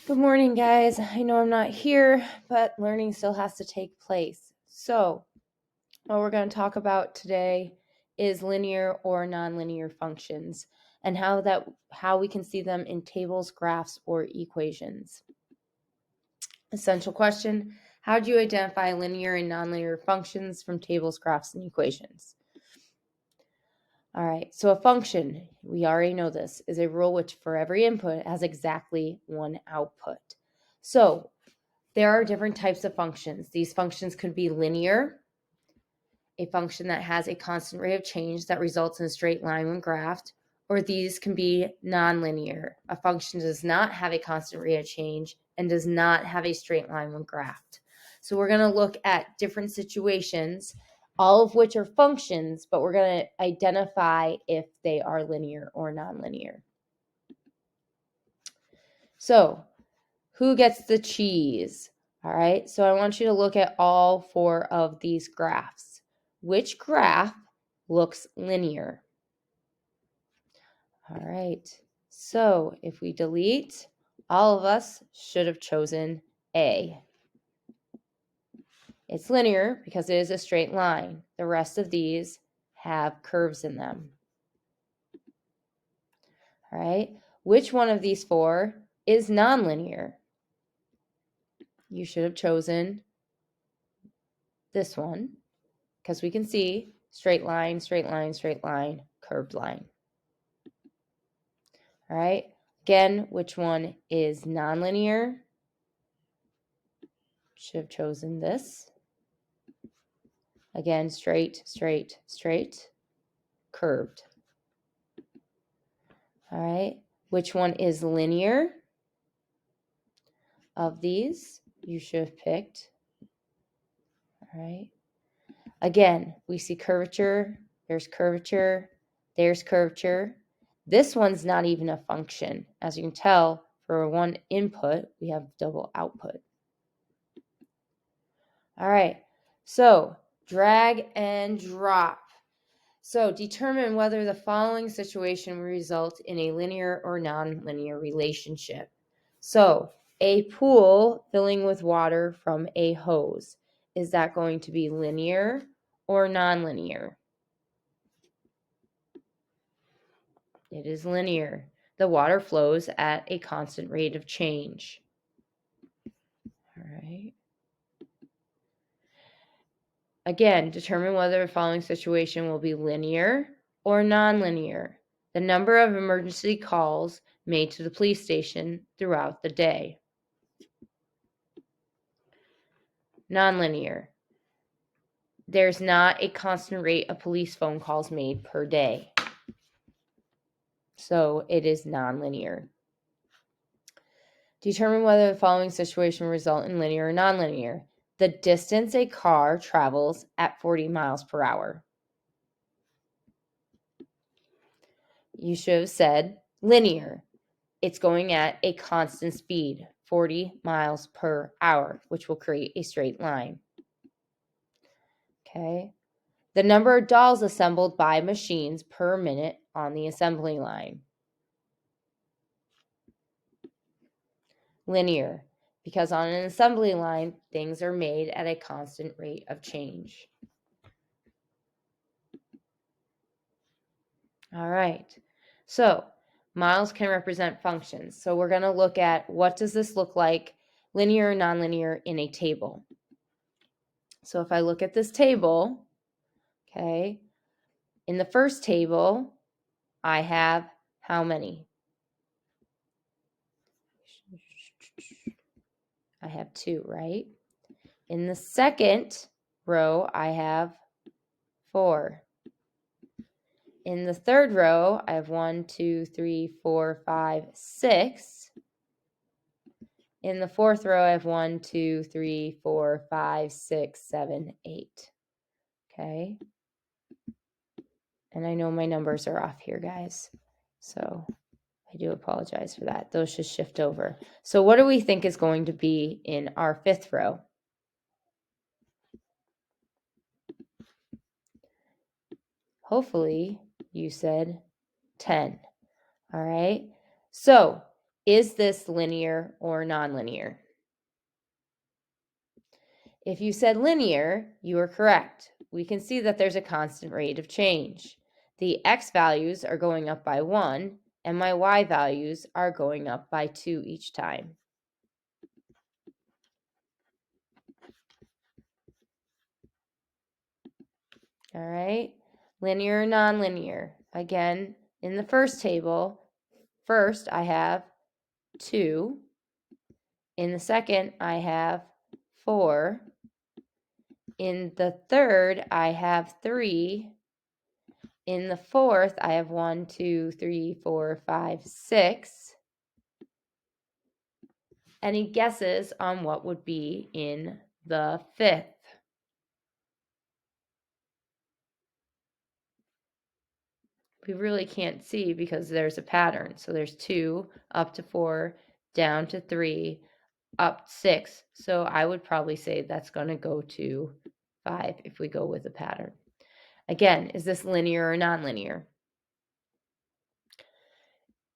Good morning, guys. I know I'm not here, but learning still has to take place. So, what we're going to talk about today is linear or nonlinear functions and how we can see them in tables, graphs, or equations. Essential question: how do you identify linear and nonlinear functions from tables, graphs, and equations? All right, so a function, we already know this, is a rule which for every input has exactly one output. So there are different types of functions. These functions could be linear, a function that has a constant rate of change that results in a straight line when graphed, or these can be nonlinear. A function does not have a constant rate of change and does not have a straight line when graphed. So we're going to look at different situations, all of which are functions, but we're going to identify if they are linear or nonlinear. So, who gets the cheese? All right, so I want you to look at all four of these graphs. Which graph looks linear? All right, so if we delete, all of us should have chosen A. It's linear because it is a straight line. The rest of these have curves in them. All right, which one of these four is nonlinear? You should have chosen this one because we can see straight line, straight line, straight line, curved line. All right, again, which one is nonlinear? Should have chosen this. Again, straight, straight, straight, curved. All right, which one is linear? Of these, you should have picked. All right, again, we see curvature, there's curvature, there's curvature. This one's not even a function. As you can tell, for one input, we have double output. All right, so drag and drop. So determine whether the following situation will result in a linear or nonlinear relationship. So a pool filling with water from a hose. Is that going to be linear or nonlinear? It is linear. The water flows at a constant rate of change. All right. Again, determine whether the following situation will be linear or nonlinear. The number of emergency calls made to the police station throughout the day. Nonlinear. There's not a constant rate of police phone calls made per day. So it is nonlinear. Determine whether the following situation will result in linear or nonlinear. The distance a car travels at 40 miles per hour. You should have said linear. It's going at a constant speed, 40 miles per hour, which will create a straight line. Okay. The number of dolls assembled by machines per minute on the assembly line. Linear, because on an assembly line, things are made at a constant rate of change. All right. So miles can represent functions. So we're going to look at what does this look like, linear or nonlinear, in a table. So if I look at this table, okay, in the first table, I have how many? I have 2, right? In the second row, I have 4. In the third row, I have 1, 2, 3, 4, 5, 6. In the fourth row, I have 1, 2, 3, 4, 5, 6, 7, 8. Okay. And I know my numbers are off here, guys. So I do apologize for that. Those should shift over. So what do we think is going to be in our fifth row? Hopefully you said 10. All right. So Is this linear or nonlinear? If you said linear, you are correct. We can see that there's a constant rate of change. The x values are going up by 1, and my y values are going up by 2 each time. All right, linear or nonlinear? Again, in the first table, first I have 2. In the second, I have 4. In the third, I have 3. In the fourth, I have 1, 2, 3, 4, 5, 6. Any guesses on what would be in the fifth? We really can't see because there's a pattern. So there's 2, up to 4, down to 3, up 6. So I would probably say that's going to go to 5 if we go with a pattern. Again, is this linear or nonlinear?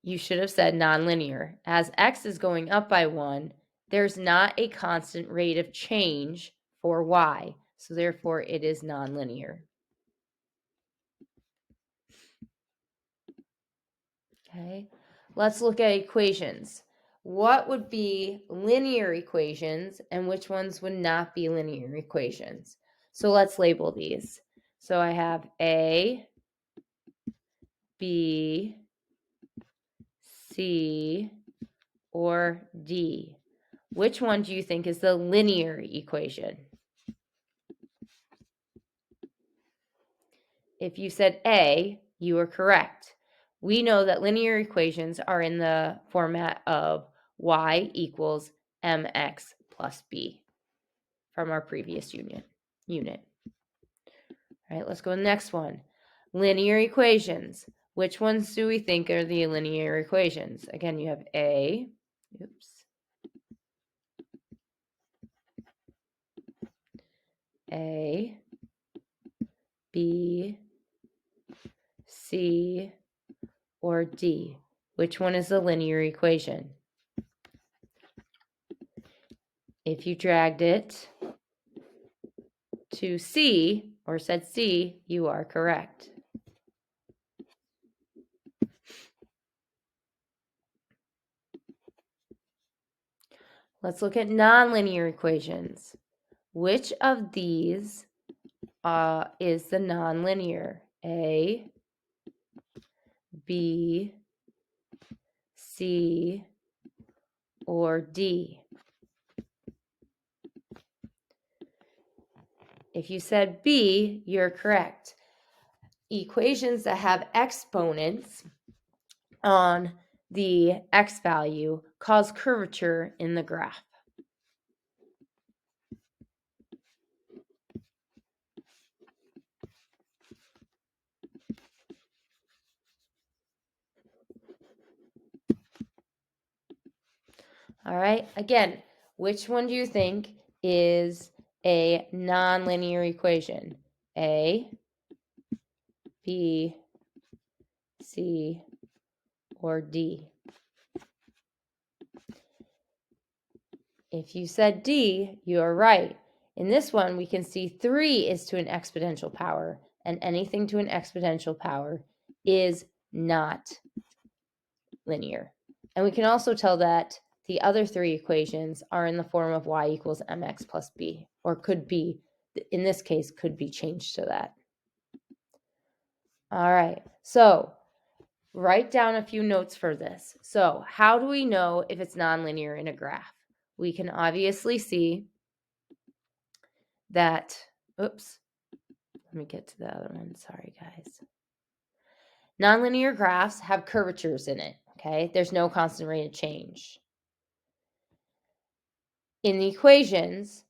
You should have said nonlinear. As x is going up by 1, there's not a constant rate of change for y. So therefore, it is nonlinear. Okay, let's look at equations. What would be linear equations and which ones would not be linear equations? So let's label these. So I have A, B, C, or D. Which one do you think is the linear equation? If you said A, you are correct. We know that linear equations are in the format of y equals mx plus b from our previous unit. All right, let's go to the next one. Linear equations. Which ones do we think are the linear equations? Again, you have A, A, B, C, or D. Which one is the linear equation? If you dragged it to C or said C, you are correct. Let's look at nonlinear equations. Which of these is the nonlinear? A, B, C, or D? If you said B, you're correct. Equations that have exponents on the x value cause curvature in the graph. All right, again, which one do you think is a nonlinear equation? A, B, C, or D? If you said D, you are right. In this one, we can see 3 is to an exponential power, and anything to an exponential power is not linear. And we can also tell that the other 3 equations are in the form of y equals mx plus b, or could be, in this case, could be changed to that. All right, so write down a few notes for this. So how do we know if it's nonlinear in a graph? We can obviously see that, oops, let me get to the other one. Sorry, guys. Nonlinear graphs have curvatures in it, okay? There's no constant rate of change. In the equations,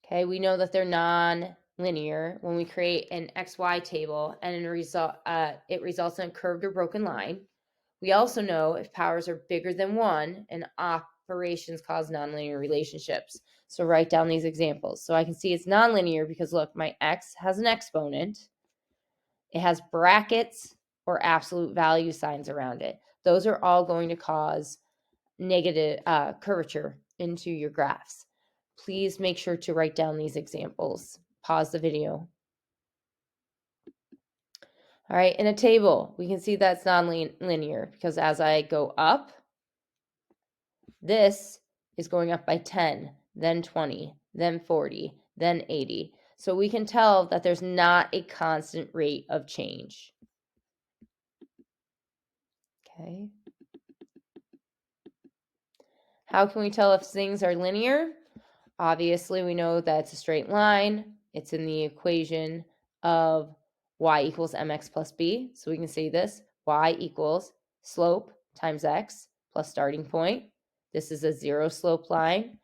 okay, we know that they're non-linear when we create an XY table and it results in a curved or broken line. We also know if powers are bigger than 1 and operations cause nonlinear relationships. So write down these examples. So I can see it's nonlinear because look, my x has an exponent. It has brackets or absolute value signs around it. Those are all going to cause negative curvature into your graphs. Please make sure to write down these examples. Pause the video. All right, in a table, we can see that's non-linear because as I go up, this is going up by 10, then 20, then 40, then 80. So we can tell that there's not a constant rate of change. Okay. How can we tell if things are linear? Obviously, we know that it's a straight line. It's in the equation of y equals mx plus b. So we can say this, y equals slope times x plus starting point. This is a 0 slope line.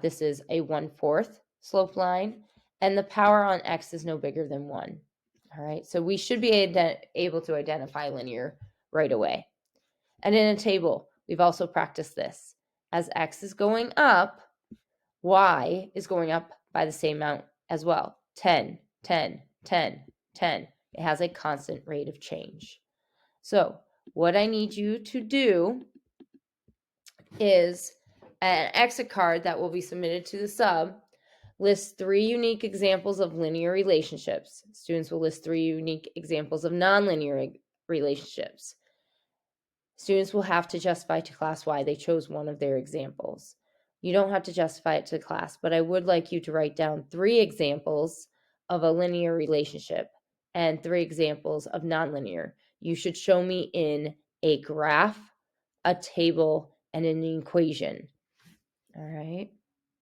This is a 1/4 slope line. And the power on x is no bigger than 1. All right, so we should be able to identify linear right away. And in a table, we've also practiced this. As x is going up, y is going up by the same amount as well. 10, 10, 10, 10. It has a constant rate of change. So what I need you to do is an exit card that will be submitted to the sub lists 3 unique examples of linear relationships. Students will list 3 unique examples of nonlinear relationships. Students will have to justify to class why they chose one of their examples. You don't have to justify it to the class, but I would like you to write down 3 examples of a linear relationship and 3 examples of nonlinear. You should show me in a graph, a table, and an equation. All right.